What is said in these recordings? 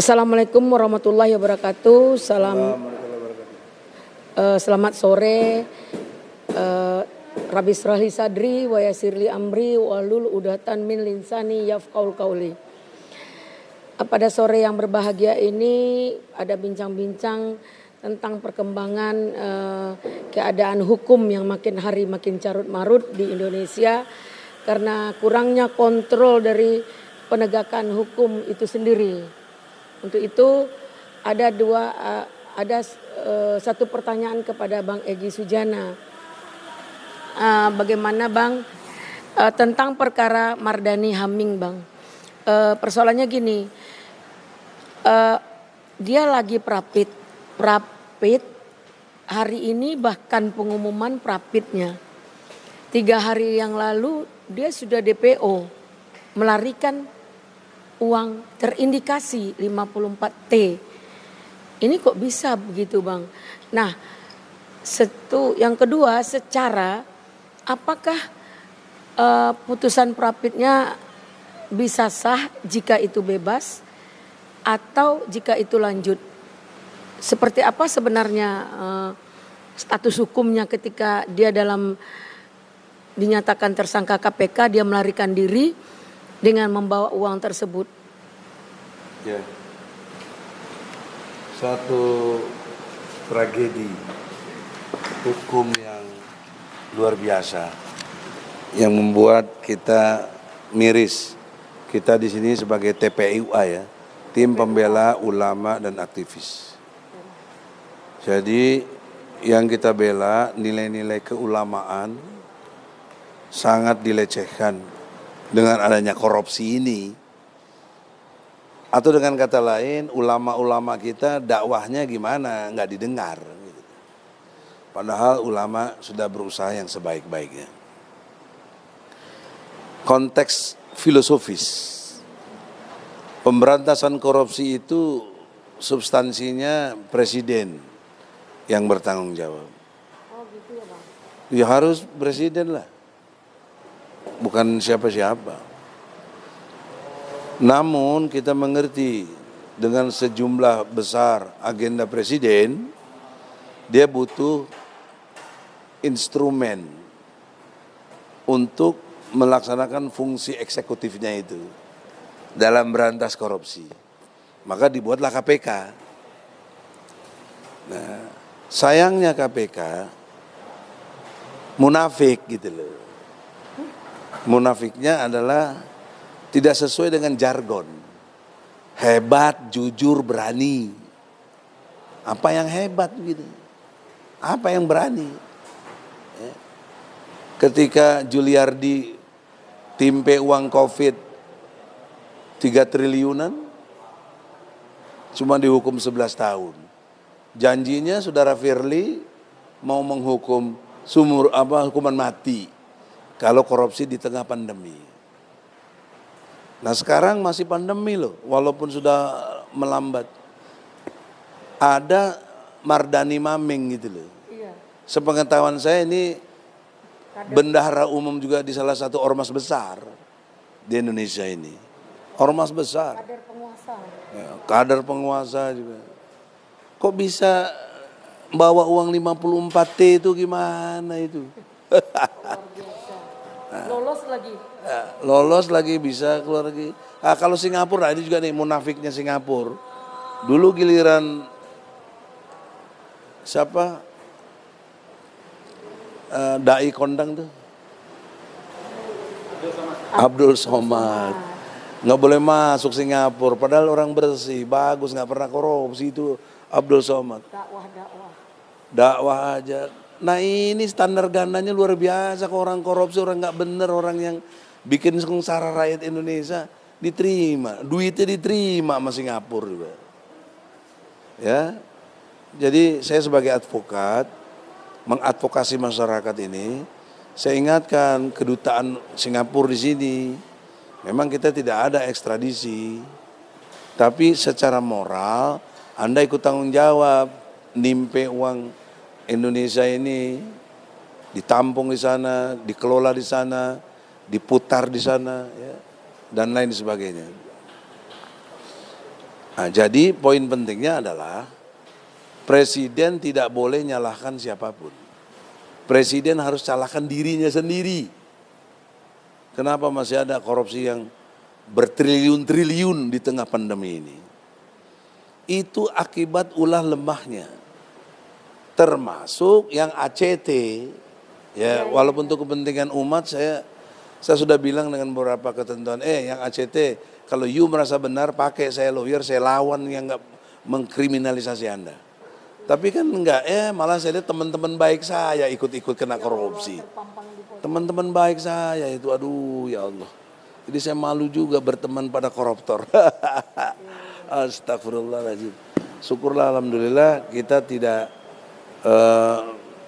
Assalamualaikum warahmatullahi wabarakatuh. Selamat sore. Rabbi shrah li sadri wa yassir li amri wahlul udatan min linsani yafqahul qauli. Pada sore yang berbahagia ini ada bincang-bincang tentang perkembangan keadaan hukum yang makin hari makin carut marut di Indonesia karena kurangnya kontrol dari penegakan hukum itu sendiri. Untuk itu ada satu pertanyaan kepada Bang Egy Sujana. Bagaimana Bang tentang perkara Mardhani Haming Bang? Persoalannya gini, dia lagi prapit hari ini, bahkan pengumuman prapitnya 3 hari yang lalu dia sudah DPO melarikan uang terindikasi 54T. Ini kok bisa begitu Bang? Nah, yang kedua, secara apakah putusan prapitnya bisa sah jika itu bebas atau jika itu lanjut? Seperti apa sebenarnya status hukumnya ketika dia dinyatakan tersangka KPK, dia melarikan diri dengan membawa uang tersebut? Ya, suatu tragedi hukum yang luar biasa yang membuat kita miris. Kita di sini sebagai TPUA ya, tim pembela ulama dan aktivis. Jadi yang kita bela nilai-nilai keulamaan sangat dilecehkan dengan adanya korupsi ini. Atau dengan kata lain, ulama-ulama kita dakwahnya gimana, nggak didengar. Padahal ulama sudah berusaha yang sebaik-baiknya. Konteks filosofis, pemberantasan korupsi itu substansinya presiden yang bertanggung jawab. Oh gitu ya Bang? Ya harus presiden lah, bukan siapa-siapa. Namun kita mengerti dengan sejumlah besar agenda presiden, dia butuh instrumen untuk melaksanakan fungsi eksekutifnya itu dalam berantas korupsi. Maka dibuatlah KPK. Nah, sayangnya KPK munafik gitu loh. Munafiknya adalah tidak sesuai dengan jargon. Hebat, jujur, berani. Apa yang hebat gitu? Apa yang berani? Ketika Juliardi timpe uang COVID 3 triliunan, cuma dihukum 11 tahun. Janjinya Saudara Firly mau menghukum hukuman mati kalau korupsi di tengah pandemi. Nah sekarang masih pandemi loh, walaupun sudah melambat. Ada Mardhani Haming gitu loh. Iya. Sepengetahuan saya ini bendahara umum juga di salah satu ormas besar di Indonesia ini. Ormas besar. Kader penguasa. Ya, kader penguasa juga. Kok bisa bawa uang 54T itu gimana itu? Luar biasa. Lolos lagi. Lolos lagi bisa keluar lagi. Kalau Singapura, ini juga nih munafiknya Singapura. Dulu giliran siapa dai kondang tuh, Abdul Somad, nggak boleh masuk Singapura. Padahal orang bersih, bagus, nggak pernah korupsi itu Abdul Somad. Dakwah aja. Nah ini standar gandanya luar biasa. Ke orang korupsi, orang nggak bener, orang yang bikin sengsara rakyat Indonesia diterima, duitnya diterima sama Singapura juga. Ya, jadi saya sebagai advokat mengadvokasi masyarakat ini, saya ingatkan kedutaan Singapura di sini. Memang kita tidak ada ekstradisi, tapi secara moral Anda ikut tanggung jawab, nimpe uang Indonesia ini ditampung di sana, dikelola di sana, diputar di sana, ya, dan lain sebagainya. Nah, jadi poin pentingnya adalah presiden tidak boleh nyalahkan siapapun. Presiden harus salahkan dirinya sendiri. Kenapa masih ada korupsi yang bertriliun-triliun di tengah pandemi ini? Itu akibat ulah lemahnya. Termasuk yang ACT, ya walaupun untuk kepentingan umat saya sudah bilang dengan beberapa ketentuan, yang ACT kalau you merasa benar pakai saya lawyer, saya lawan yang nggak mengkriminalisasi Anda. Tapi kan enggak, malah saya lihat teman-teman baik saya ikut-ikut kena korupsi. Teman-teman baik saya itu, aduh ya Allah. Jadi saya malu juga berteman pada koruptor. Astagfirullahaladzim. Syukurlah alhamdulillah kita tidak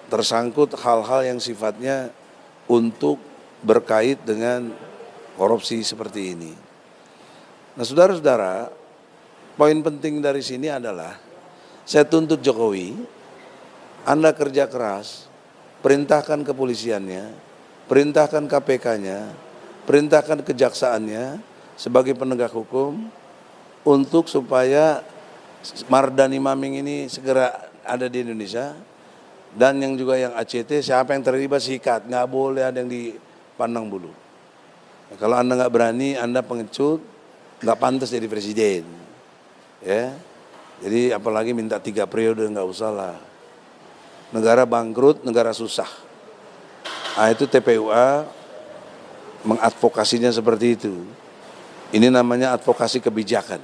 tersangkut hal-hal yang sifatnya untuk berkait dengan korupsi seperti ini. Nah saudara-saudara, poin penting dari sini adalah saya tuntut Jokowi, Anda kerja keras, perintahkan kepolisiannya, perintahkan KPK-nya, perintahkan kejaksaannya sebagai penegak hukum untuk supaya Mardhani Maming ini segera ada di Indonesia, dan yang juga yang ACT siapa yang terlibat sikat, nggak boleh ada yang dipandang bulu. Nah, kalau Anda nggak berani, Anda pengecut, nggak pantas jadi presiden, ya. Jadi apalagi minta 3 periode, nggak usah lah. Negara bangkrut, negara susah. Nah itu TPUA mengadvokasinya seperti itu. Ini namanya advokasi kebijakan.